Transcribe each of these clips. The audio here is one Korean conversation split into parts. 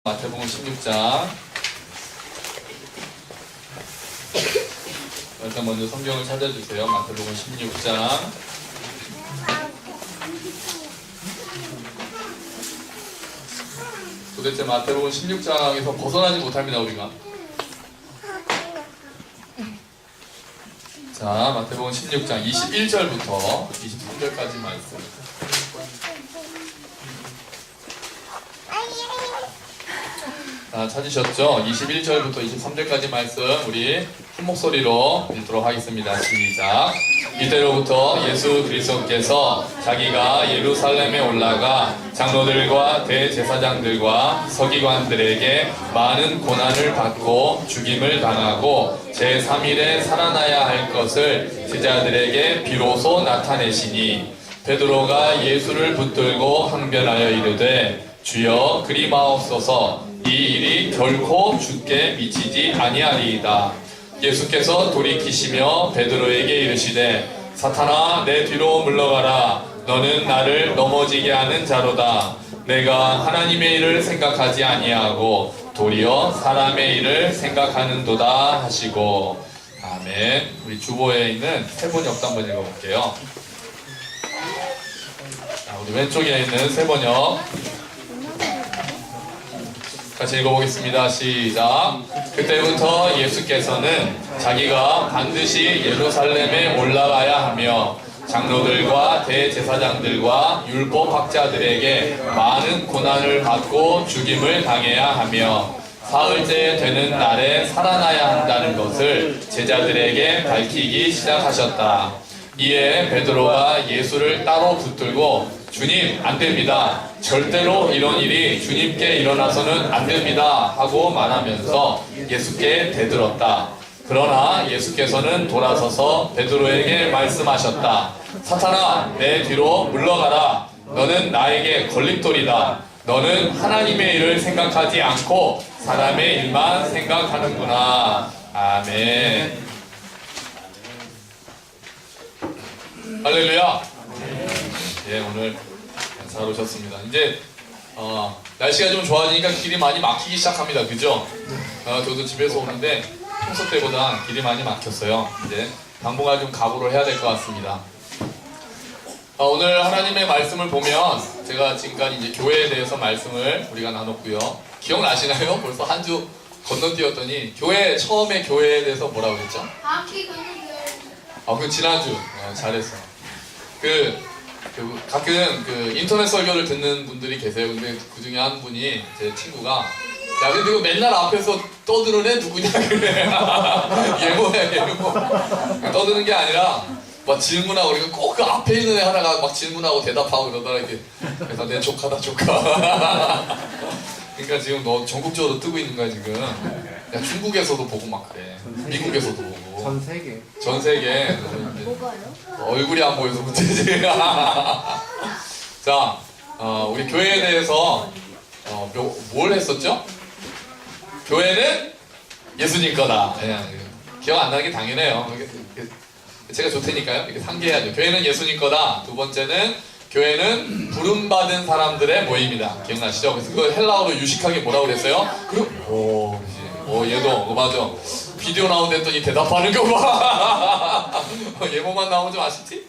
마태복음 16장. 일단 먼저 성경을 찾아주세요. 마태복음 16장. 도대체 마태복음 16장에서 벗어나지 못합니다, 우리가. 자, 마태복음 16장 21절부터 23절까지 말씀. 찾으셨죠? 21절부터 23절까지 말씀 우리 한 목소리로 읽도록 하겠습니다. 시작. 이때로부터 예수 그리스도께서 자기가 예루살렘에 올라가 장로들과 대제사장들과 서기관들에게 많은 고난을 받고 죽임을 당하고 제3일에 살아나야 할 것을 제자들에게 비로소 나타내시니 베드로가 예수를 붙들고 항변하여 이르되 주여 그리 마옵소서 이 일이 결코 주께 미치지 아니하리이다. 예수께서 돌이키시며 베드로에게 이르시되 사탄아 내 뒤로 물러가라. 너는 나를 넘어지게 하는 자로다. 내가 하나님의 일을 생각하지 아니하고 도리어 사람의 일을 생각하는도다 하시고. 아멘. 우리 주보에 있는 세 번역도 한번 읽어볼게요. 자, 우리 왼쪽에 있는 세 번역 같이 읽어보겠습니다. 시작. 그때부터 예수께서는 자기가 반드시 예루살렘에 올라가야 하며 장로들과 대제사장들과 율법학자들에게 많은 고난을 받고 죽임을 당해야 하며 사흘째 되는 날에 살아나야 한다는 것을 제자들에게 밝히기 시작하셨다. 이에 베드로가 예수를 따로 붙들고 주님 안됩니다. 절대로 이런 일이 주님께 일어나서는 안됩니다. 하고 말하면서 예수께 대들었다. 그러나 예수께서는 돌아서서 베드로에게 말씀하셨다. 사탄아 내 뒤로 물러가라. 너는 나에게 걸림돌이다. 너는 하나님의 일을 생각하지 않고 사람의 일만 생각하는구나. 아멘. 할렐루야. 예, 오늘 잘 오셨습니다. 이제 날씨가 좀 좋아지니까 길이 많이 막히기 시작합니다. 그죠? 저도 집에서 오는데 평소 때보다 길이 많이 막혔어요. 이제 당분간 좀 각오를 해야 될 것 같습니다. 오늘 하나님의 말씀을 보면 제가 지금까지 이제 교회에 대해서 말씀을 우리가 나눴고요. 기억나시나요? 벌써 한 주 건너뛰었더니 처음에 교회에 대해서 뭐라고 그랬죠? 그 지난주 잘했어. 가끔 인터넷 설교를 듣는 분들이 계세요. 근데 그 중에 한 분이 제 친구가 야 근데 이거 맨날 앞에서 떠드는 애 누구냐 그래. 예모야 예모. 떠드는 게 아니라 막 질문하고 그러니까 꼭 그 앞에 있는 애 하나가 막 질문하고 대답하고 그러더라. 이렇게. 그래서 내 조카다 조카. 그러니까 지금 너 전국적으로 뜨고 있는 거야 지금. 야, 중국에서도 보고 막 그래. 미국에서도 보고. 전 세계. 전 세계. 뭐가요? 얼굴이 안 보여서 문제지. 자, 우리 교회에 대해서 뭘 했었죠? 교회는 예수님 거다. 예, 기억 안 나는 게 당연해요. 제가 좋다니까요. 이렇게 상기해야죠. 교회는 예수님 거다. 두 번째는 교회는 부름받은 사람들의 모임이다. 기억나시죠? 그래서 그걸 헬라어로 유식하게 뭐라고 그랬어요? 얘도 맞아. 비디오 나온다 했더니 대답하는 거 봐. 예모만 나오면 좀 아쉽지?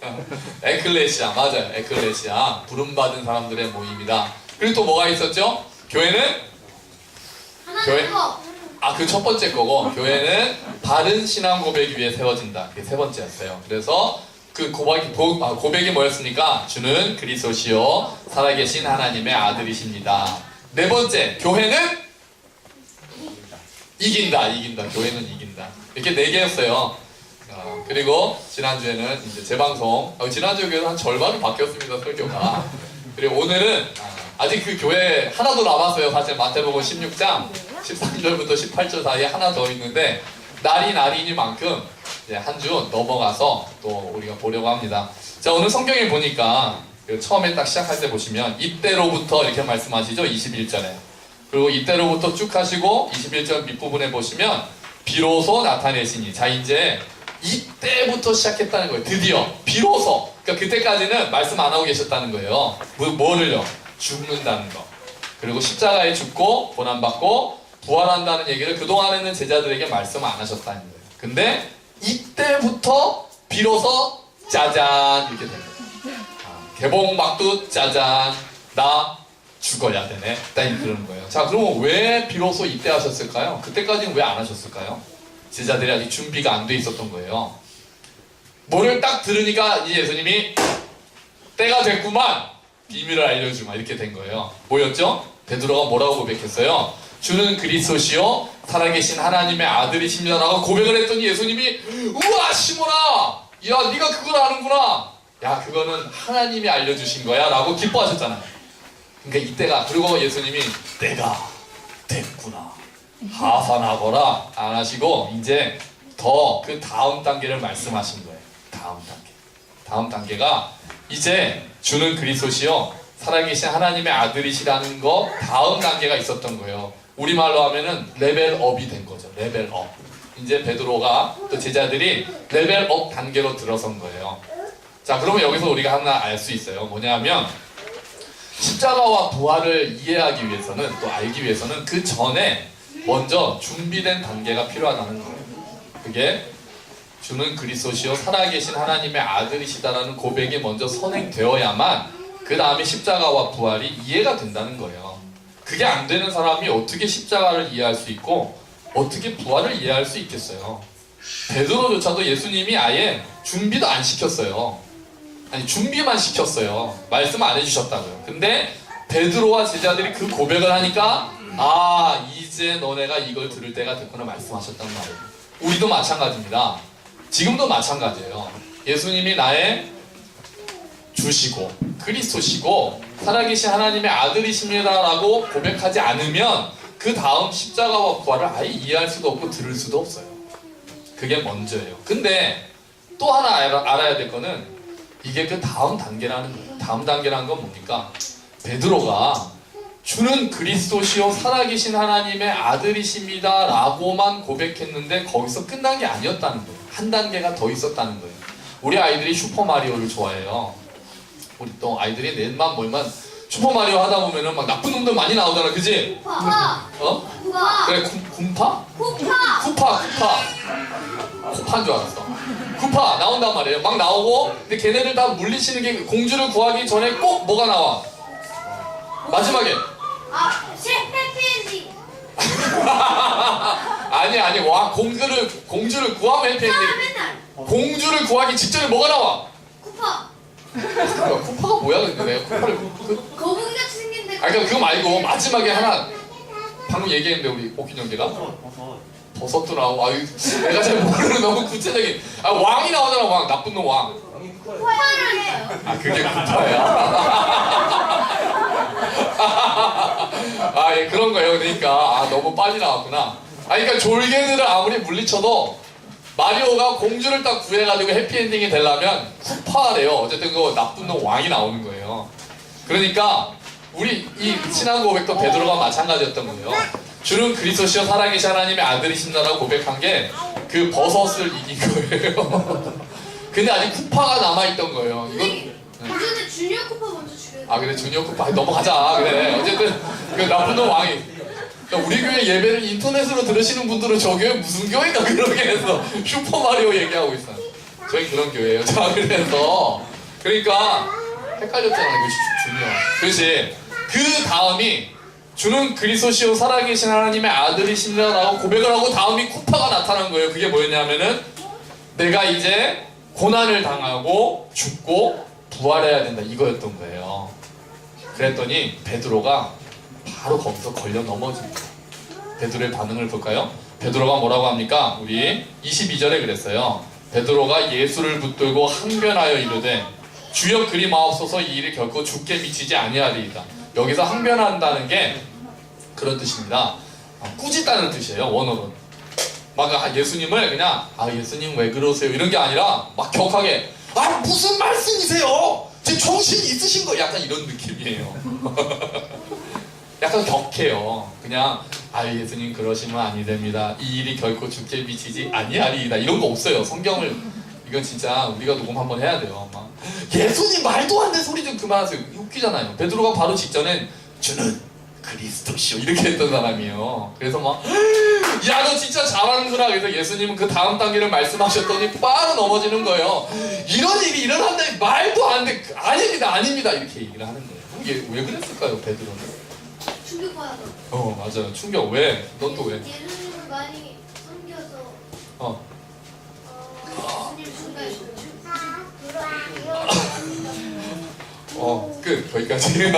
에클레시아 맞아요. 에클레시아 부름받은 사람들의 모임이다. 그리고 또 뭐가 있었죠? 교회는 그 첫 번째 거고 교회는 바른 신앙 고백 위에 세워진다. 그게 세 번째였어요. 그래서 그 고백이 뭐였습니까? 주는 그리스도시요 살아계신 하나님의 아들이십니다. 네 번째 교회는 이긴다. 교회는 이긴다. 이렇게 네 개였어요. 그리고 지난주에는 이제 재방송. 지난주에 한 절반은 바뀌었습니다. 설교가. 그리고 오늘은 아직 그 교회 하나 더 남았어요. 사실 마태복음 16장 13절부터 18절 사이에 하나 더 있는데 날이 날이니만큼 이제 한 주 넘어가서 또 우리가 보려고 합니다. 자, 오늘 성경에 보니까 처음에 딱 시작할 때 보시면 이때로부터 이렇게 말씀하시죠. 21절에. 그리고 이때로부터 쭉 하시고 21절 밑부분에 보시면 비로소 나타내시니. 자, 이제 이때부터 시작했다는 거예요. 드디어 비로소. 그러니까 그때까지는 말씀 안 하고 계셨다는 거예요. 뭐를요? 죽는다는 거. 그리고 십자가에 죽고 고난받고 부활한다는 얘기를 그동안에는 제자들에게 말씀 안 하셨다는 거예요. 근데 이때부터 비로소 짜잔 이렇게 된 거예요. 개봉막도 짜잔 나 죽어야 되네 딱 그러는 거예요. 자, 그러면 왜 비로소 이때 하셨을까요? 그때까지는 왜 안 하셨을까요? 제자들이 아직 준비가 안 돼 있었던 거예요. 뭐를 딱 들으니까 이 예수님이 때가 됐구만 비밀을 알려주마 이렇게 된 거예요. 뭐였죠? 베드로가 뭐라고 고백했어요? 주는 그리스도시요 살아계신 하나님의 아들이십니다라고 고백을 했더니 예수님이 우와 시몬아 야 네가 그걸 아는구나 야 그거는 하나님이 알려주신 거야 라고 기뻐하셨잖아요. 그러니까 이때가 그리고 예수님이 때가 됐구나 하산하거라 안 하시고 이제 더 그 다음 단계를 말씀하신 거예요. 다음 단계가 이제 주는 그리스도시요 살아계신 하나님의 아들이시라는 거 다음 단계가 있었던 거예요. 우리말로 하면은 레벨업이 된 거죠. 레벨업. 이제 베드로가 또 제자들이 레벨업 단계로 들어선 거예요. 자, 그러면 여기서 우리가 하나 알 수 있어요. 뭐냐면 십자가와 부활을 이해하기 위해서는 또 알기 위해서는 그 전에 먼저 준비된 단계가 필요하다는 거예요. 그게 주는 그리스도시요 살아계신 하나님의 아들이시다라는 고백이 먼저 선행되어야만 그 다음에 십자가와 부활이 이해가 된다는 거예요. 그게 안 되는 사람이 어떻게 십자가를 이해할 수 있고 어떻게 부활을 이해할 수 있겠어요. 베드로조차도 예수님이 아예 준비도 안 시켰어요. 아니 준비만 시켰어요. 말씀 안 해주셨다고요. 근데 베드로와 제자들이 그 고백을 하니까 아 이제 너네가 이걸 들을 때가 됐구나 말씀하셨단 말이에요. 우리도 마찬가지입니다. 지금도 마찬가지예요. 예수님이 나의 주시고 그리스도시고 살아계신 하나님의 아들이십니다라고 고백하지 않으면 그 다음 십자가와 부활을 아예 이해할 수도 없고 들을 수도 없어요. 그게 먼저예요. 근데 또 하나 알아야 될 거는 이게 그 다음 단계라는 거예요. 다음 단계라는 건 뭡니까? 베드로가 주는 그리스도시요 살아계신 하나님의 아들이십니다 라고만 고백했는데 거기서 끝난 게 아니었다는 거예요. 한 단계가 더 있었다는 거예요. 우리 아이들이 슈퍼마리오를 좋아해요. 우리 또 아이들이 넷만 모이면 슈퍼마리오 하다 보면은 막 나쁜 놈들 많이 나오잖아, 그지? 쿠파. 어? 쿠파. 그래, 굼파? 쿠파. 쿠파. 쿠파인 줄 알았어. 쿠파 나온단 말이에요. 막 나오고, 근데 걔네들 다 물리치는 게 공주를 구하기 전에 꼭 뭐가 나와? 마지막에. 해피엔딩. 아니, 와, 공주를 구하면 해피엔딩. 맨날. 공주를 구하기 직전에 뭐가 나와? 쿠파. 쿠파가 뭐야, 근데 내가 쿠파를. 거북이 같이 생긴데. 그러니까 그거 말고 마지막에 하나 방금 얘기했는데 우리 오킨 형제가 버섯도 나오고 아유 내가 잘 모르는 너무 구체적인 왕이 나오잖아. 왕 나쁜 놈 왕. 쿠파를 해요. 그게 쿠파야. 예, 그런 거예요. 그러니까 너무 빨리 나왔구나. 그러니까 졸개들을 아무리 물리쳐도 마리오가 공주를 딱 구해가지고 해피엔딩이 되려면 쿠파래요. 어쨌든 그 나쁜 놈 왕이 나오는 거예요. 그러니까 우리 이 신앙 고백도 베드로가 마찬가지였던 거예요. 주는 그리스도시요 살아계신 하나님의 아들이신다라고 고백한 게 그 버섯을 이긴 거예요. 근데 아직 쿠파가 남아있던 거예요. 이건 그 전에 주니어 쿠파 먼저 죽여요. 그래 주니어 쿠파 넘어가자. 그래 어쨌든 그 나쁜 놈 왕이 우리 교회 예배를 인터넷으로 들으시는 분들은 저 교회 무슨 교회인가 그러게 해서 슈퍼마리오 얘기하고 있어요. 저희 그런 교회예요. 자 그래서 그러니까 헷갈렸잖아요. 그 주니어. 그렇지. 그 다음이 주는 그리스도시요 살아계신 하나님의 아들이신다라고 고백을 하고 다음이 쿠파가 나타난 거예요. 그게 뭐였냐면은 내가 이제 고난을 당하고 죽고 부활해야 된다 이거였던 거예요. 그랬더니 베드로가 바로 거기서 걸려 넘어집니다. 베드로의 반응을 볼까요? 베드로가 뭐라고 합니까? 우리 22절에 그랬어요. 베드로가 예수를 붙들고 항변하여 이르되 주여 그리 마옵소서 이 일이 결코 죽게 미치지 아니하리이다. 여기서 항변한다는 게 그런 뜻입니다. 꾸짖다는 뜻이에요. 원어는 막 예수님을 그냥 예수님 왜 그러세요 이런 게 아니라 막 격하게 무슨 말씀이세요? 제 정신이 있으신 거 약간 이런 느낌이에요. 약간 격해요. 그냥 예수님 그러시면 아니 됩니다. 이 일이 결코 죽게 미치지 아니하리이다 이런 거 없어요. 성경을 이건 진짜 우리가 녹음 한번 해야 돼요. 막 예수님 말도 안 되는 소리 좀 그만하세요. 웃기잖아요. 베드로가 바로 직전엔 주는 그리스도시오 이렇게 했던 사람이에요. 그래서 막 야 너 진짜 잘하는구나. 그래서 예수님은 그 다음 단계를 말씀하셨더니 바로 넘어지는 거예요. 이런 일이 일어난다 말도 안 돼. 아닙니다 이렇게 얘기를 하는 거예요. 이게 왜 그랬을까요 베드로는? 충격받아서. 맞아요. 충격. 왜? 넌 또 왜? 예수님을 많이 섬겨서 어. 예수님 중간에 끝. 거기까지.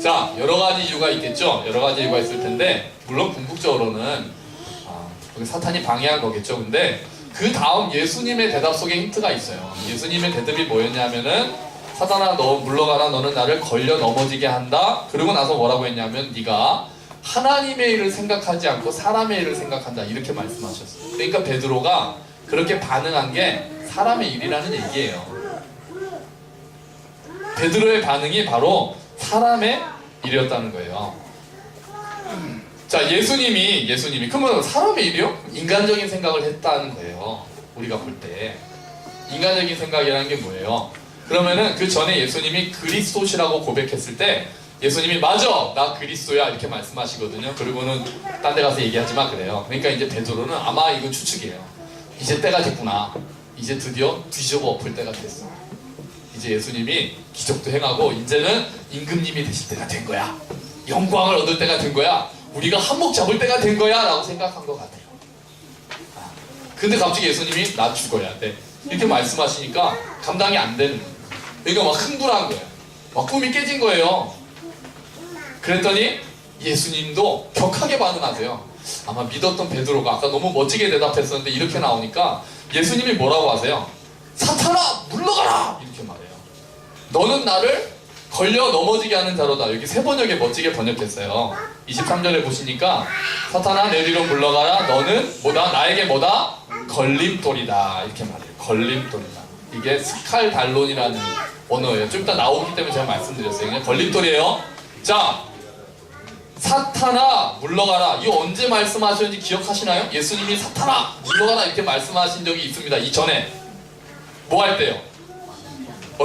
자, 여러 가지 이유가 있겠죠? 여러 가지 이유가 있을 텐데, 물론 궁극적으로는, 여기 사탄이 방해한 거겠죠? 근데, 그 다음 예수님의 대답 속에 힌트가 있어요. 예수님의 대답이 뭐였냐면은, 사탄아, 너 물러가라. 너는 나를 걸려 넘어지게 한다. 그러고 나서 뭐라고 했냐면, 네가 하나님의 일을 생각하지 않고 사람의 일을 생각한다. 이렇게 말씀하셨어요. 그러니까 베드로가 그렇게 반응한 게 사람의 일이라는 얘기예요. 베드로의 반응이 바로 사람의 일이었다는 거예요. 자, 예수님이 그러면 사람의 일이요? 인간적인 생각을 했다는 거예요. 우리가 볼 때 인간적인 생각이라는 게 뭐예요? 그러면은 그 전에 예수님이 그리스도시라고 고백했을 때 예수님이 맞아 나 그리스도야 이렇게 말씀하시거든요. 그리고는 딴 데 가서 얘기하지 마 그래요. 그러니까 이제 베드로는 아마 이거 추측이에요. 이제 때가 됐구나. 이제 드디어 뒤집어 엎을 때가 됐어. 이제 예수님이 기적도 행하고 이제는 임금님이 되실 때가 된 거야. 영광을 얻을 때가 된 거야. 우리가 한몫 잡을 때가 된 거야 라고 생각한 것 같아요. 근데 갑자기 예수님이 나 죽어야 돼 이렇게 말씀하시니까 감당이 안 되는 거예요. 그러니까 막 흥분한 거예요. 막 꿈이 깨진 거예요. 그랬더니 예수님도 격하게 반응하세요. 아마 믿었던 베드로가 아까 너무 멋지게 대답했었는데 이렇게 나오니까 예수님이 뭐라고 하세요? 사탄아 물러가라 이렇게 말해요. 너는 나를 걸려 넘어지게 하는 자로다. 여기 세 번역에 멋지게 번역했어요. 23절에 보시니까 사탄아 내 뒤로 물러가라. 너는 뭐다? 나에게 뭐다? 걸림돌이다 이렇게 말해요. 걸림돌이다. 이게 스칼달론이라는 언어예요. 좀 이따 나오기 때문에 제가 말씀드렸어요. 그냥 걸림돌이에요. 자, 사탄아 물러가라. 이거 언제 말씀하셨는지 기억하시나요? 예수님이 사탄아 물러가라 이렇게 말씀하신 적이 있습니다. 이전에 뭐 할 때요?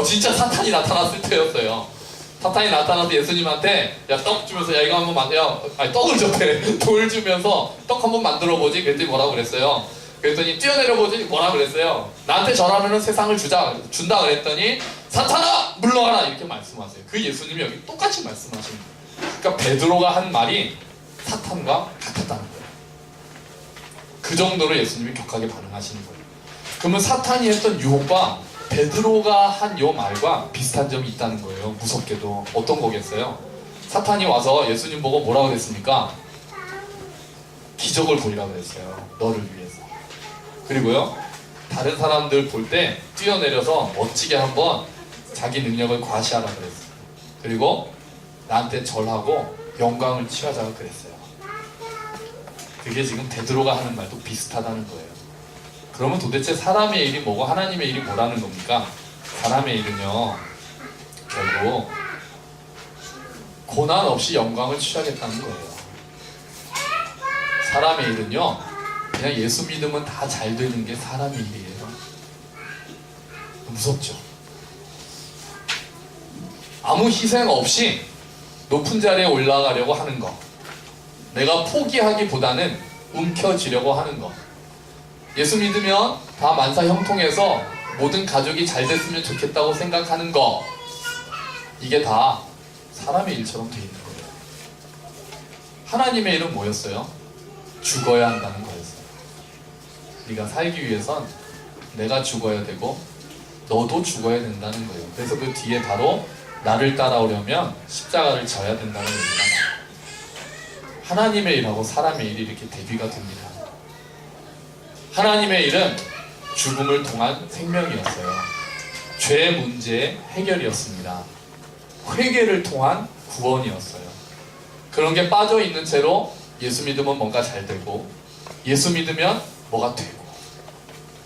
진짜 사탄이 나타났을 때였어요. 사탄이 나타나서 예수님한테 야 떡 주면서 야 이거 한번 만들어. 아니 떡을 줬대. 돌 주면서 떡 한번 만들어 보지. 그랬더니 뭐라고 그랬어요? 그랬더니 뛰어내려 보지. 뭐라 그랬어요? 나한테 절하면 세상을 준다 그랬더니 사탄아 물러가라 이렇게 말씀하세요. 그 예수님이 여기 똑같이 말씀하시는 거예요. 그러니까 베드로가 한 말이 사탄과 같았다는 거예요. 그 정도로 예수님이 격하게 반응하시는 거예요. 그러면 사탄이 했던 유혹과 베드로가 한 요 말과 비슷한 점이 있다는 거예요. 무섭게도. 어떤 거겠어요? 사탄이 와서 예수님 보고 뭐라고 그랬습니까? 기적을 보이라고 그랬어요. 너를 위해서. 그리고요 다른 사람들 볼 때 뛰어내려서 멋지게 한번 자기 능력을 과시하라고 그랬어요. 그리고 나한테 절하고 영광을 취하자고 그랬어요. 그게 지금 베드로가 하는 말도 비슷하다는 거예요. 그러면 도대체 사람의 일이 뭐고 하나님의 일이 뭐라는 겁니까? 사람의 일은요 결국 고난 없이 영광을 취하겠다는 거예요. 사람의 일은요 그냥 예수 믿으면 다 잘 되는 게 사람의 일이에요. 무섭죠? 아무 희생 없이 높은 자리에 올라가려고 하는 거, 내가 포기하기보다는 움켜쥐려고 하는 거, 예수 믿으면 다 만사 형통해서 모든 가족이 잘 됐으면 좋겠다고 생각하는 거, 이게 다 사람의 일처럼 돼 있는 거예요. 하나님의 일은 뭐였어요? 죽어야 한다는 거였어요. 네가 살기 위해선 내가 죽어야 되고 너도 죽어야 된다는 거예요. 그래서 그 뒤에 바로 나를 따라오려면 십자가를 져야 된다는 얘기가 나와요. 하나님의 일하고 사람의 일이 이렇게 대비가 됩니다. 하나님의 일은 죽음을 통한 생명이었어요. 죄 문제의 해결이었습니다. 회개를 통한 구원이었어요. 그런 게 빠져있는 채로 예수 믿으면 뭔가 잘 되고 예수 믿으면 뭐가 되고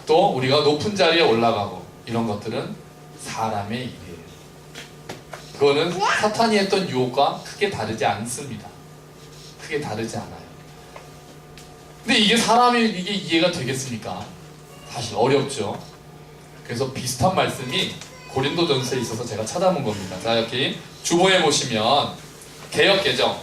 또 우리가 높은 자리에 올라가고 이런 것들은 사람의 일이에요. 그거는 사탄이 했던 유혹과 크게 다르지 않습니다. 크게 다르지 않아요. 근데 이게 이게 이해가 되겠습니까? 사실 어렵죠. 그래서 비슷한 말씀이 고린도전서에 있어서 제가 찾아본 겁니다. 자, 여기 주보에 보시면 개역개정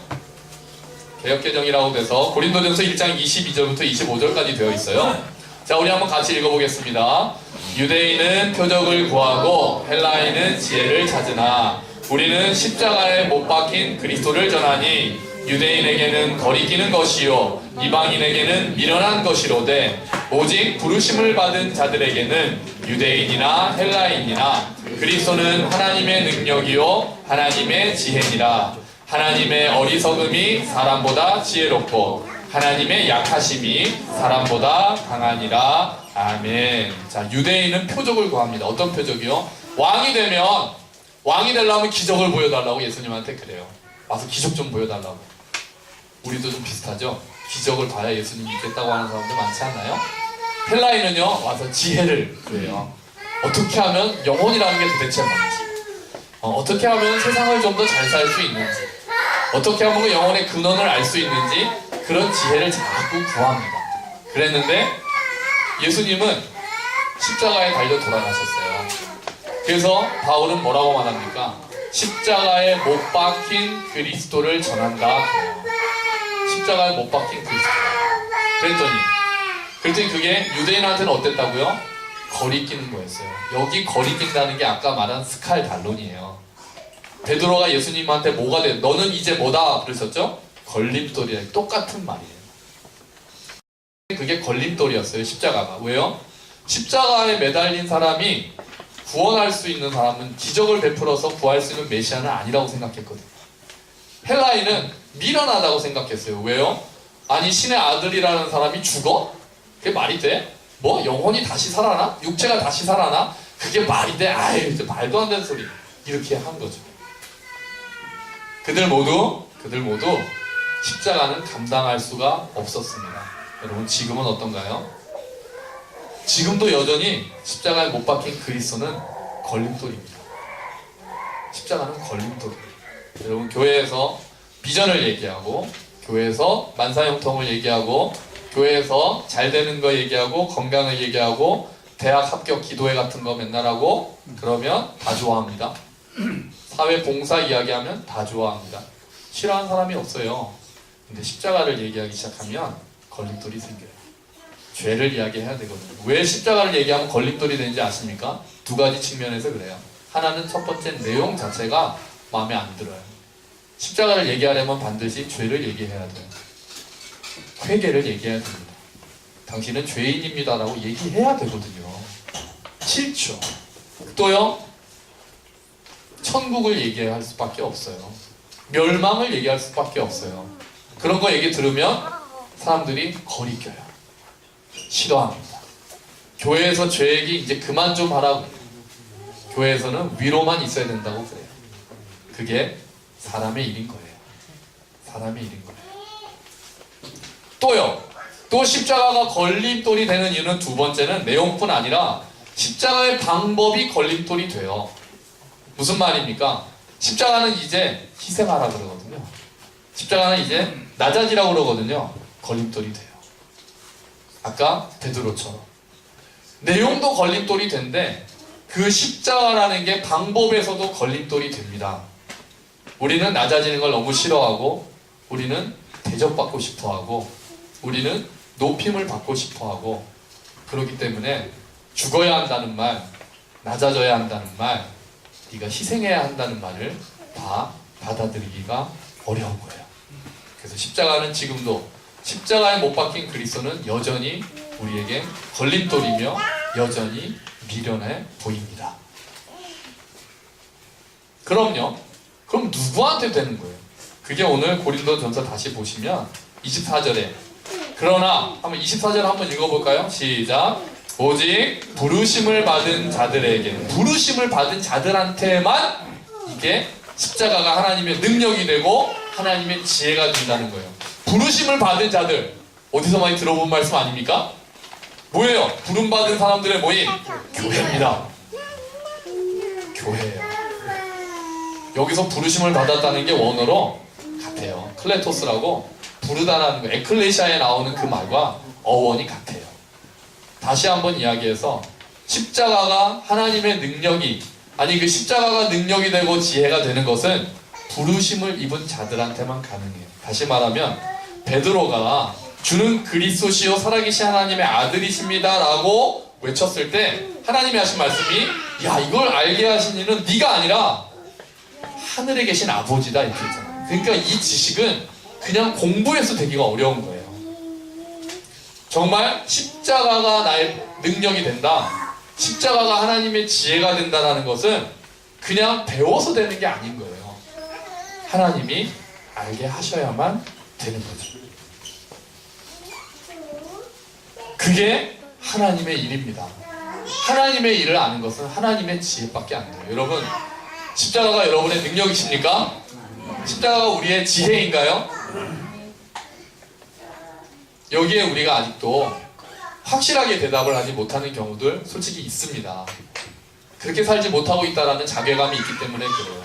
개역개정이라고 돼서 고린도전서 1장 22절부터 25절까지 되어 있어요. 자, 우리 한번 같이 읽어보겠습니다. 유대인은 표적을 구하고 헬라인은 지혜를 찾으나 우리는 십자가에 못 박힌 그리스도를 전하니 유대인에게는 거리끼는 것이요 이방인에게는 미련한 것이로되 오직 부르심을 받은 자들에게는 유대인이나 헬라인이나 그리스도는 하나님의 능력이요 하나님의 지혜니라. 하나님의 어리석음이 사람보다 지혜롭고 하나님의 약하심이 사람보다 강하니라. 아멘. 자, 유대인은 표적을 구합니다. 어떤 표적이요? 왕이 되려면 기적을 보여달라고 예수님한테 그래요. 와서 기적 좀 보여달라고. 우리도 좀 비슷하죠? 기적을 봐야 예수님 믿겠다고 하는 사람들 많지 않나요? 헬라인은요, 와서 지혜를 구해요. 어떻게 하면 영혼이라는 게 도대체 뭔지, 어떻게 하면 세상을 좀 더 잘 살 수 있는지, 어떻게 하면 그 영혼의 근원을 알 수 있는지, 그런 지혜를 자꾸 구합니다. 그랬는데 예수님은 십자가에 달려 돌아가셨어요. 그래서 바울은 뭐라고 말합니까? 십자가에 못 박힌 그리스도를 전한다. 십자가에 못 박힌 그리스도. 그랬더니 그게 유대인한테는 어땠다고요? 거리끼는 거였어요. 여기 거리낀다는 게 아까 말한 스칼달론이에요. 베드로가 예수님한테 뭐가 돼? 너는 이제 뭐다? 그러셨죠? 걸림돌이에요. 똑같은 말이에요. 그게 걸림돌이었어요. 십자가가. 왜요? 십자가에 매달린 사람이 구원할 수 있는 사람은 기적을 베풀어서 구할 수 있는 메시아는 아니라고 생각했거든요. 헬라인은 미련하다고 생각했어요. 왜요? 아니 신의 아들이라는 사람이 죽어? 그게 말이 돼? 뭐 영혼이 다시 살아나? 육체가 다시 살아나? 그게 말이 돼? 아유 말도 안 되는 소리. 이렇게 한 거죠. 그들 모두 십자가는 감당할 수가 없었습니다. 여러분 지금은 어떤가요? 지금도 여전히 십자가에 못 박힌 그리스도는 걸림돌입니다. 십자가는 걸림돌입니다. 여러분 교회에서 비전을 얘기하고 교회에서 만사형통을 얘기하고 교회에서 잘 되는 거 얘기하고 건강을 얘기하고 대학 합격 기도회 같은 거 맨날 하고 그러면 다 좋아합니다. 사회 봉사 이야기하면 다 좋아합니다. 싫어하는 사람이 없어요. 근데 십자가를 얘기하기 시작하면 걸림돌이 생겨요. 죄를 이야기해야 되거든요. 왜 십자가를 얘기하면 걸림돌이 되는지 아십니까? 두 가지 측면에서 그래요. 하나는 첫 번째 내용 자체가 마음에 안 들어요. 십자가를 얘기하려면 반드시 죄를 얘기해야 돼요. 회개를 얘기해야 됩니다. 당신은 죄인입니다 라고 얘기해야 되거든요. 싫죠. 또요, 천국을 얘기할 수밖에 없어요. 멸망을 얘기할 수밖에 없어요. 그런 거 얘기 들으면 사람들이 거리껴요. 싫어합니다. 교회에서 죄 얘기 이제 그만 좀 하라고. 교회에서는 위로만 있어야 된다고 그래요. 그게 사람의 일인 거예요. 사람의 일인 거예요. 또 십자가가 걸림돌이 되는 이유는 두 번째는 내용뿐 아니라 십자가의 방법이 걸림돌이 돼요. 무슨 말입니까? 십자가는 이제 희생하라 그러거든요. 십자가는 이제 낮아지라고 그러거든요. 걸림돌이 돼요. 아까 베드로처럼. 내용도 걸림돌이 된데 그 십자가라는 게 방법에서도 걸림돌이 됩니다. 우리는 낮아지는 걸 너무 싫어하고 우리는 대접받고 싶어하고 우리는 높임을 받고 싶어하고 그렇기 때문에 죽어야 한다는 말, 낮아져야 한다는 말, 네가 희생해야 한다는 말을 다 받아들이기가 어려운 거예요. 그래서 십자가는 지금도 십자가에 못 박힌 그리스도는 여전히 우리에게 걸림돌이며 여전히 미련해 보입니다. 그럼요. 그럼 누구한테 되는 거예요? 그게 오늘 고린도전서 다시 보시면 24절에 그러나 한번 24절 한번 읽어볼까요? 시작. 오직 부르심을 받은 자들에게 부르심을 받은 자들한테만 이게 십자가가 하나님의 능력이 되고 하나님의 지혜가 된다는 거예요. 부르심을 받은 자들 어디서 많이 들어본 말씀 아닙니까? 뭐예요? 부름받은 사람들의 모임 교회입니다. 교회예요. 여기서 부르심을 받았다는 게 원어로 같아요. 클레토스라고 부르다라는 거 에클레시아에 나오는 그 말과 어원이 같아요. 다시 한번 이야기해서 십자가가 하나님의 능력이 아니 그 십자가가 능력이 되고 지혜가 되는 것은 부르심을 입은 자들한테만 가능해요. 다시 말하면 베드로가 주는 그리스도시요 살아계신 하나님의 아들이십니다 라고 외쳤을 때 하나님이 하신 말씀이 야 이걸 알게 하신 이는 네가 아니라 하늘에 계신 아버지다 이렇게 했잖아요. 그러니까 이 지식은 그냥 공부해서 되기가 어려운 거예요. 정말 십자가가 나의 능력이 된다, 십자가가 하나님의 지혜가 된다는 것은 그냥 배워서 되는 게 아닌 거예요. 하나님이 알게 하셔야만 되는 거죠. 그게 하나님의 일입니다. 하나님의 일을 아는 것은 하나님의 지혜밖에 안 돼요. 여러분, 십자가가 여러분의 능력이십니까? 십자가가 우리의 지혜인가요? 여기에 우리가 아직도 확실하게 대답을 하지 못하는 경우들 솔직히 있습니다. 그렇게 살지 못하고 있다는 자괴감이 있기 때문에 그래요.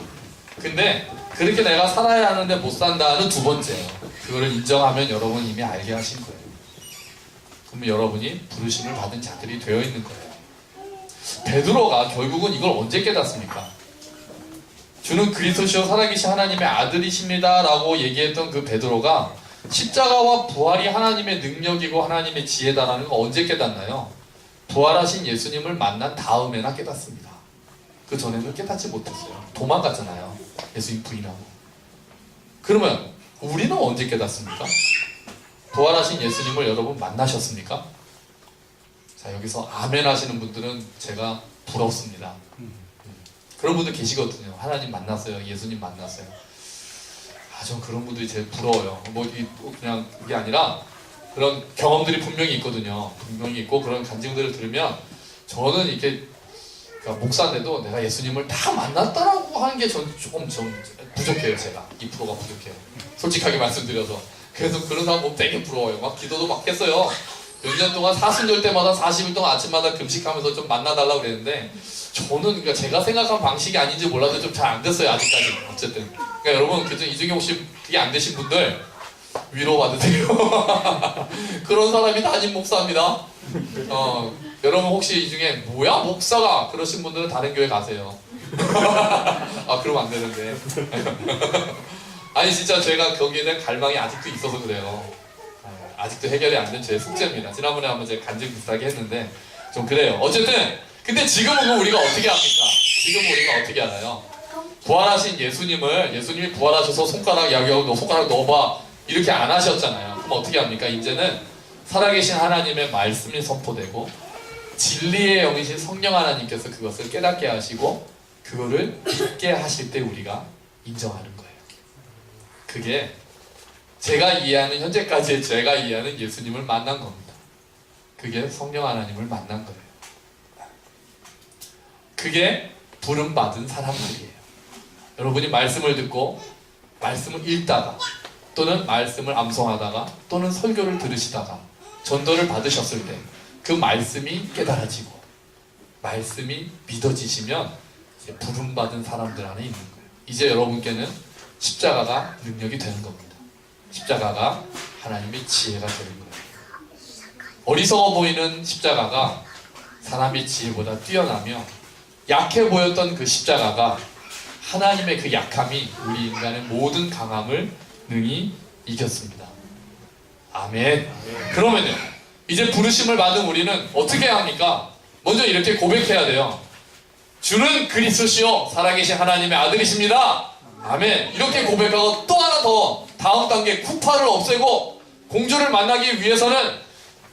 근데 그렇게 내가 살아야 하는데 못 산다는 두 번째예요. 그거를 인정하면 여러분 이미 알게 하신 거예요. 그러면 여러분이 부르심을 받은 자들이 되어 있는 거예요. 베드로가 결국은 이걸 언제 깨닫습니까? 주는 그리스도시요 살아계신 하나님의 아들이십니다 라고 얘기했던 그 베드로가 십자가와 부활이 하나님의 능력이고 하나님의 지혜다라는 거 언제 깨닫나요? 부활하신 예수님을 만난 다음에나 깨닫습니다. 그 전에는 깨닫지 못했어요. 도망갔잖아요. 예수님 부인하고. 그러면 우리는 언제 깨닫습니까? 부활하신 예수님을 여러분 만나셨습니까? 자, 여기서 아멘 하시는 분들은 제가 부럽습니다. 그런 분들 계시거든요. 하나님 만났어요. 예수님 만났어요. 전 그런 분들이 제일 부러워요. 그냥 그게 아니라 그런 경험들이 분명히 있거든요. 분명히 있고 그런 간증들을 들으면 저는 이렇게 그러니까 목사인데도 내가 예수님을 다 만났다라고 하는 게 전 조금 부족해요. 제가 2%가 부족해요. 솔직하게 말씀드려서. 그래서 그런 사람 보면 되게 부러워요. 막 기도도 막 했어요. 몇 년 동안 사순절 때마다 40일 동안 아침마다 금식하면서 좀 만나달라고 그랬는데 저는 그러니까 제가 생각한 방식이 아닌지 몰라도 좀 잘 안 됐어요. 아직까지. 어쨌든. 그러니까 여러분 이 중에 혹시 그게 안 되신 분들 위로받으세요. 그런 사람이 담임 목사입니다. 여러분 혹시 이 중에 뭐야 목사가 그러신 분들은 다른 교회 가세요. 아 그러면 안 되는데. 아니 진짜 제가 거기에는 갈망이 아직도 있어서 그래요. 아직도 해결이 안 된 제 숙제입니다. 지난번에 한번 제가 간증 비슷하게 했는데 좀 그래요. 어쨌든 근데 지금은 우리가 어떻게 합니까? 지금 우리가 어떻게 알아요? 부활하신 예수님이 부활하셔서 손가락 야기하고 너 손가락 넣어봐 이렇게 안 하셨잖아요. 그럼 어떻게 합니까? 이제는 살아계신 하나님의 말씀이 선포되고 진리의 영이신 성령 하나님께서 그것을 깨닫게 하시고 그거를 믿게 하실 때 우리가 인정하는 거예요. 그게 제가 이해하는 현재까지의 제가 이해하는 예수님을 만난 겁니다. 그게 성령 하나님을 만난 거예요. 그게 부름받은 사람들이에요. 여러분이 말씀을 듣고 말씀을 읽다가 또는 말씀을 암송하다가 또는 설교를 들으시다가 전도를 받으셨을 때 그 말씀이 깨달아지고 말씀이 믿어지시면 이제 부름받은 사람들 안에 있는 거예요. 이제 여러분께는 십자가가 능력이 되는 겁니다. 십자가가 하나님의 지혜가 되는 거예요. 어리석어 보이는 십자가가 사람의 지혜보다 뛰어나며 약해 보였던 그 십자가가 하나님의 그 약함이 우리 인간의 모든 강함을 능히 이겼습니다. 아멘. 그러면요 이제 부르심을 받은 우리는 어떻게 해야 합니까? 먼저 이렇게 고백해야 돼요. 주는 그리스도시요 살아계신 하나님의 아들이십니다. 아멘. 이렇게 고백하고 또 하나 더 다음 단계 쿠파를 없애고 공주를 만나기 위해서는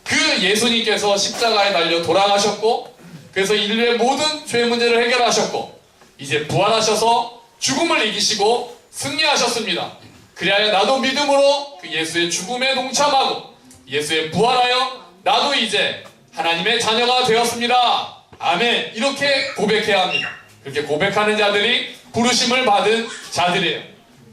그 예수님께서 십자가에 달려 돌아가셨고 그래서 인류의 모든 죄 문제를 해결하셨고 이제 부활하셔서 죽음을 이기시고 승리하셨습니다. 그리하여 나도 믿음으로 그 예수의 죽음에 동참하고 예수의 부활하여 나도 이제 하나님의 자녀가 되었습니다. 아멘. 이렇게 고백해야 합니다. 그렇게 고백하는 자들이 부르심을 받은 자들이에요.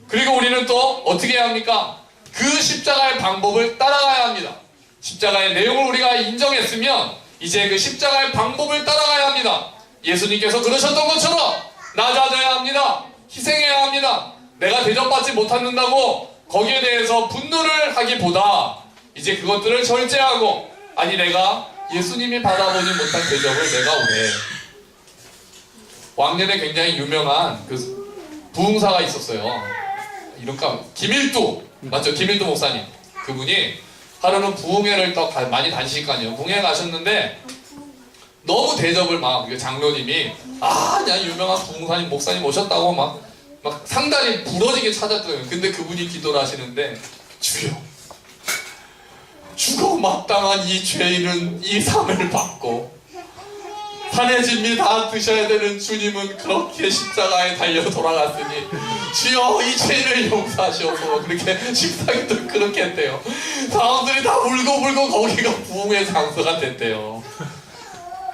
그리고 우리는 또 어떻게 해야 합니까? 그 십자가의 방법을 따라가야 합니다. 십자가의 내용을 우리가 인정했으면 이제 그 십자가의 방법을 따라가야 합니다. 예수님께서 그러셨던 것처럼 낮아져야 합니다. 희생해야 합니다. 내가 대접받지 못한다고 거기에 대해서 분노를 하기보다 이제 그것들을 절제하고 아니 내가 예수님이 받아보지 못한 대접을 내가 왜 왕년에 굉장히 유명한 그 부흥사가 있었어요. 이름가 김일두 맞죠? 김일두 목사님. 그분이 하루는 부흥회를 또 많이 다니실 거 아니에요. 부흥회 가셨는데 너무 대접을 막 장로님이 야 유명한 부흥사님 목사님 오셨다고 막 상다리 부러지게 찾았더니 근데 그분이 기도를 하시는데 주여 죽어 마땅한 이 죄인은 이 상을 받고 산의 진미 다 드셔야 되는 주님은 그렇게 십자가에 달려 돌아갔으니 주여 이 죄인을 용서하시옵소서. 그렇게 십상이도 그렇게 했대요. 사람들이 다 울고 거기가 부흥의 장소가 됐대요.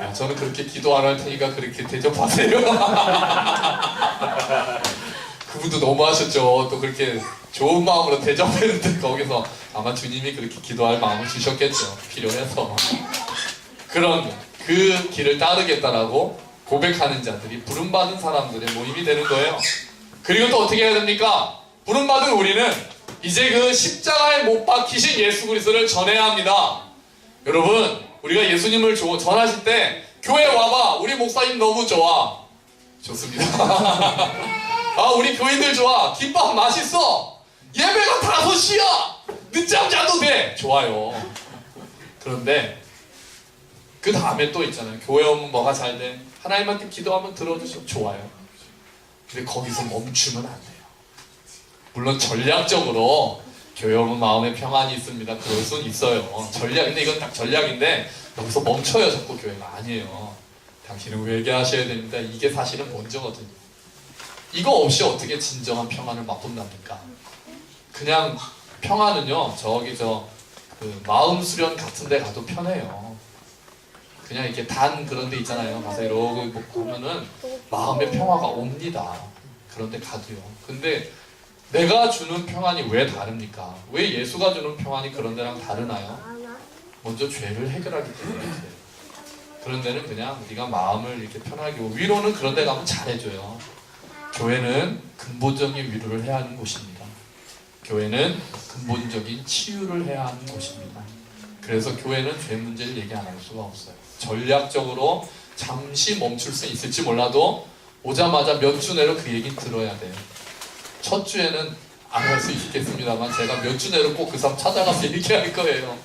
야, 저는 그렇게 기도 안 할 테니까 그렇게 대접하세요. 그분도 너무하셨죠. 또 그렇게 좋은 마음으로 대접했는데 거기서 아마 주님이 그렇게 기도할 마음을 주셨겠죠. 필요해서. 그런 그 길을 따르겠다라고 고백하는 자들이 부름받은 사람들의 모임이 되는 거예요. 그리고 또 어떻게 해야 됩니까? 부름받은 우리는 이제 그 십자가에 못 박히신 예수 그리스도를 전해야 합니다. 여러분, 우리가 예수님을 전하실 때 교회 와봐. 우리 목사님 너무 좋아. 좋습니다. 우리 교인들 좋아. 김밥 맛있어. 예배가 5시야. 늦잠 자도 돼. 좋아요. 그런데 그 다음에 또 있잖아요. 교회 오면 뭐가 잘 돼? 하나님한테 기도하면 들어주셔. 좋아요. 근데 거기서 멈추면 안 돼요. 물론 전략적으로 교회 오면 마음에 평안이 있습니다. 그럴 수는 있어요. 근데 이건 딱 전략인데 여기서 멈춰요. 자꾸 교회가 아니에요. 당신은 회개하셔야 됩니다. 이게 사실은 먼저거든요. 이거 없이 어떻게 진정한 평안을 맛본답니까? 그냥 평안은요. 그 마음 수련 같은 데 가도 편해요. 그냥 이렇게 단 그런 데 있잖아요. 가서 이러고 보면은 마음의 평화가 옵니다. 그런 데 가도요. 근데 내가 주는 평안이 왜 다릅니까? 왜 예수가 주는 평안이 그런 데랑 다르나요? 먼저 죄를 해결하기 때문에 그런 데는 그냥 네가 마음을 이렇게 편하게 위로는 그런 데 가면 잘해줘요. 교회는 근본적인 위로를 해야 하는 곳입니다. 교회는 근본적인 치유를 해야 하는 곳입니다. 그래서 교회는 죄 문제를 얘기 안 할 수가 없어요. 전략적으로 잠시 멈출 수 있을지 몰라도 오자마자 몇 주 내로 그 얘기 들어야 돼요. 첫 주에는 안 할 수 있겠습니다만 제가 몇 주 내로 꼭 그 사람 찾아가서 얘기할 거예요.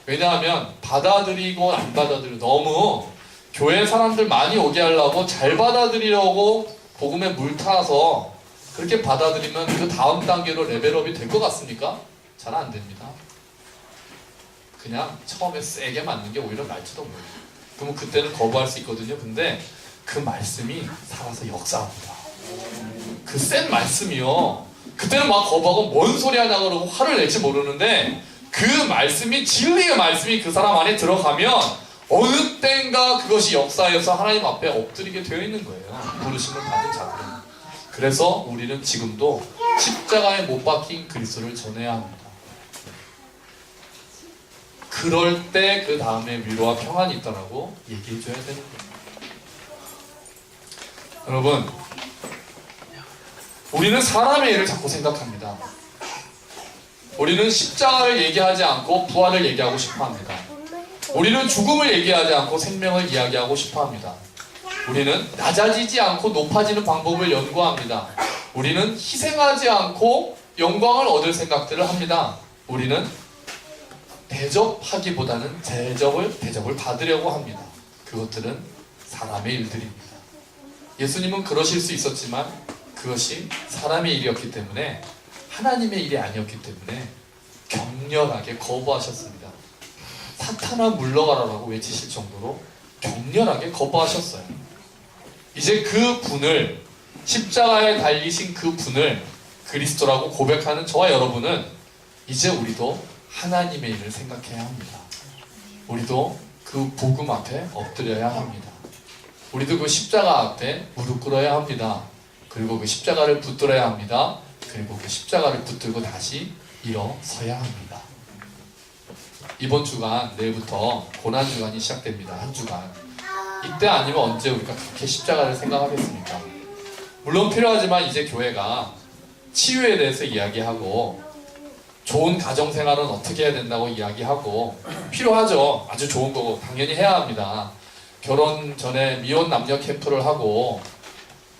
왜냐하면 받아들이고 안 받아들이고 너무 교회 사람들 많이 오게 하려고 잘 받아들이려고 복음에 물 타서 그렇게 받아들이면 그 다음 단계로 레벨업이 될 것 같습니까? 잘 안 됩니다. 그냥 처음에 세게 맞는 게 오히려 날지도 몰라요. 그러면 그때는 거부할 수 있거든요. 근데 그 말씀이 살아서 역사합니다. 그 센 말씀이요. 그때는 막 거부하고 뭔 소리 하냐 그러고 화를 낼지 모르는데 그 말씀이 진리의 말씀이 그 사람 안에 들어가면 어느 때인가 그것이 역사에서 하나님 앞에 엎드리게 되어 있는 거예요. 부르심을 받은 자들은. 그래서 우리는 지금도 십자가에 못 박힌 그리스도를 전해야 합니다. 그럴 때 그 다음에 위로와 평안이 있다라고 얘기해줘야 되는 거예요. 여러분, 우리는 사람의 일을 자꾸 생각합니다. 우리는 십자가를 얘기하지 않고 부활을 얘기하고 싶어 합니다. 우리는 죽음을 얘기하지 않고 생명을 이야기하고 싶어 합니다. 우리는 낮아지지 않고 높아지는 방법을 연구합니다. 우리는 희생하지 않고 영광을 얻을 생각들을 합니다. 우리는 대접하기보다는 대접을 받으려고 합니다. 그것들은 사람의 일들입니다. 예수님은 그러실 수 있었지만 그것이 사람의 일이었기 때문에 하나님의 일이 아니었기 때문에 격렬하게 거부하셨습니다. 사탄아 물러가라라고 외치실 정도로 격렬하게 거부하셨어요. 이제 그 분을 십자가에 달리신 그 분을 그리스도라고 고백하는 저와 여러분은 이제 우리도 하나님의 일을 생각해야 합니다. 우리도 그 복음 앞에 엎드려야 합니다. 우리도 그 십자가 앞에 무릎 꿇어야 합니다. 그리고 그 십자가를 붙들어야 합니다. 그리고 그 십자가를 붙들고 다시 일어서야 합니다. 이번 주간 내일부터 고난주간이 시작됩니다. 한 주간. 이때 아니면 언제 우리가 그렇게 십자가를 생각하겠습니까? 물론 필요하지만 이제 교회가 치유에 대해서 이야기하고 좋은 가정생활은 어떻게 해야 된다고 이야기하고 필요하죠. 아주 좋은 거고 당연히 해야 합니다. 결혼 전에 미혼 남녀 캠프를 하고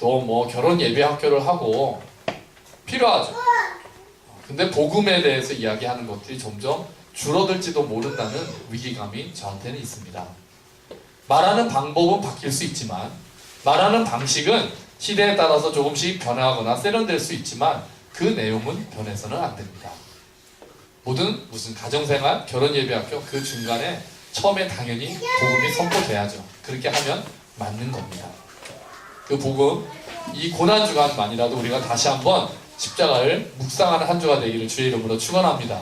또 뭐 결혼 예배 학교를 하고 필요하죠. 근데 복음에 대해서 이야기하는 것들이 점점 줄어들지도 모른다는 위기감이 저한테는 있습니다. 말하는 방법은 바뀔 수 있지만, 말하는 방식은 시대에 따라서 조금씩 변화하거나 세련될 수 있지만 그 내용은 변해서는 안 됩니다. 무슨 가정생활, 결혼예배학교 그 중간에 처음에 당연히 복음이 선포돼야죠. 그렇게 하면 맞는 겁니다. 그 복음, 이 고난주간만이라도 우리가 다시 한번 십자가를 묵상하는 한 주가 되기를 주의 이름으로 축원합니다.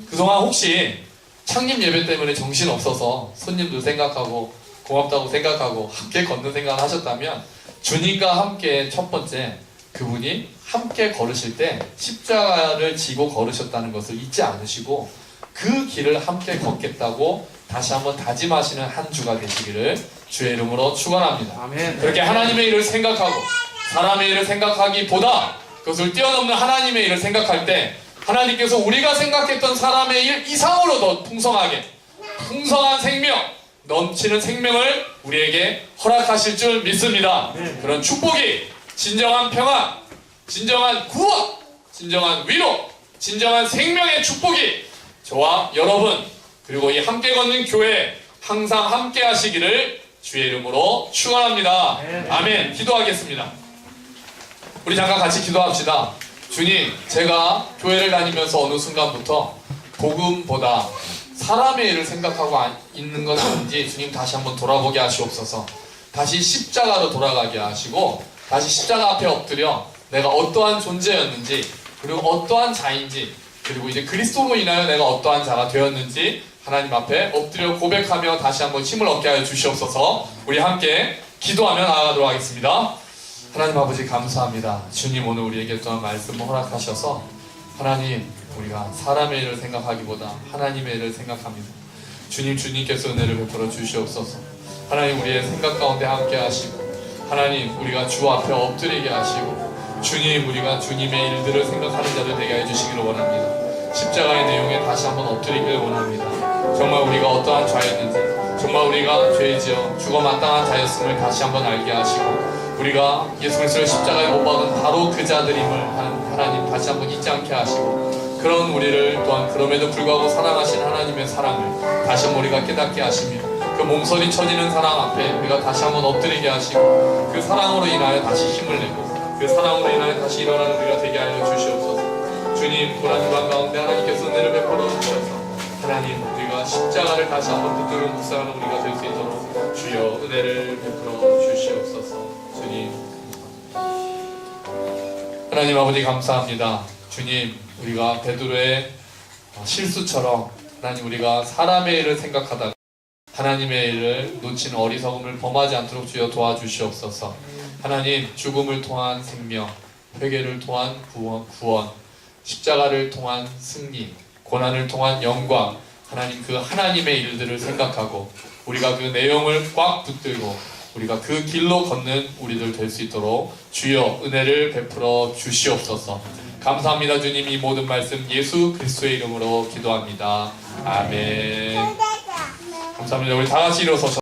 그동안 혹시 창립 예배 때문에 정신 없어서 손님들 생각하고 고맙다고 생각하고 함께 걷는 생각을 하셨다면, 주님과 함께 첫 번째 그분이 함께 걸으실 때 십자가를 지고 걸으셨다는 것을 잊지 않으시고 그 길을 함께 걷겠다고 다시 한번 다짐하시는 한 주가 되시기를 주의 이름으로 축원합니다. 아멘. 그렇게 하나님의 일을 생각하고 사람의 일을 생각하기보다 그것을 뛰어넘는 하나님의 일을 생각할 때 하나님께서 우리가 생각했던 사람의 일 이상으로 더 풍성하게, 풍성한 생명, 넘치는 생명을 우리에게 허락하실 줄 믿습니다. 그런 축복이, 진정한 평화, 진정한 구원, 진정한 위로, 진정한 생명의 축복이 저와 여러분, 그리고 이 함께 걷는 교회 항상 함께 하시기를 주의 이름으로 축원합니다. 아멘. 기도하겠습니다. 우리 잠깐 같이 기도합시다. 주님, 제가 교회를 다니면서 어느 순간부터 복음보다 사람의 일을 생각하고 있는 건 아닌지 주님 다시 한번 돌아보게 하시옵소서. 다시 십자가로 돌아가게 하시고 다시 십자가 앞에 엎드려 내가 어떠한 존재였는지, 그리고 어떠한 자인지, 그리고 이제 그리스도로 인하여 내가 어떠한 자가 되었는지 하나님 앞에 엎드려 고백하며 다시 한번 힘을 얻게 하여 주시옵소서. 우리 함께 기도하며 나아가도록 하겠습니다. 하나님 아버지 감사합니다. 주님, 오늘 우리에게 또한 말씀을 허락하셔서 하나님, 우리가 사람의 일을 생각하기보다 하나님의 일을 생각합니다. 주님, 주님께서 은혜를 베풀어 주시옵소서. 하나님, 우리의 생각 가운데 함께 하시고 하나님, 우리가 주 앞에 엎드리게 하시고 주님, 우리가 주님의 일들을 생각하는 자들 되게 해주시기를 원합니다. 십자가의 내용에 다시 한번 엎드리기를 원합니다. 정말 우리가 어떠한 자였는지, 정말 우리가 죄지어 죽어 마땅한 자였음을 다시 한번 알게 하시고 우리가 예수 그리스도의 십자가에 못 박은 바로 그 자들임을 하나님 다시 한번 잊지 않게 하시고, 그런 우리를 또한 그럼에도 불구하고 사랑하신 하나님의 사랑을 다시 한번 우리가 깨닫게 하시며 그 몸서리 쳐지는 사랑 앞에 우리가 다시 한번 엎드리게 하시고 그 사랑으로 인하여 다시 힘을 내고 그 사랑으로 인하여 다시 일어나는 우리가 되게 하여 주시옵소서. 주님, 고난주간 가운데 하나님께서 은혜를 베풀어 주셔서 하나님, 우리가 십자가를 다시 한번 붙들고 묵상하는 우리가 될 수 있도록 주여 은혜를 베풀어 주시옵소서. 주님, 하나님 아버지 감사합니다. 주님, 우리가 베드로의 실수처럼 하나님, 우리가 사람의 일을 생각하다가 하나님의 일을 놓치는 어리석음을 범하지 않도록 주여 도와주시옵소서. 하나님, 죽음을 통한 생명, 회개를 통한 구원, 십자가를 통한 승리, 고난을 통한 영광, 하나님, 그 하나님의 일들을 생각하고 우리가 그 내용을 꽉 붙들고 우리가 그 길로 걷는 우리들 될 수 있도록 주여 은혜를 베풀어 주시옵소서. 감사합니다. 주님, 이 모든 말씀 예수 그리스도의 이름으로 기도합니다. 아멘. 감사합니다. 우리 다 같이 일어서서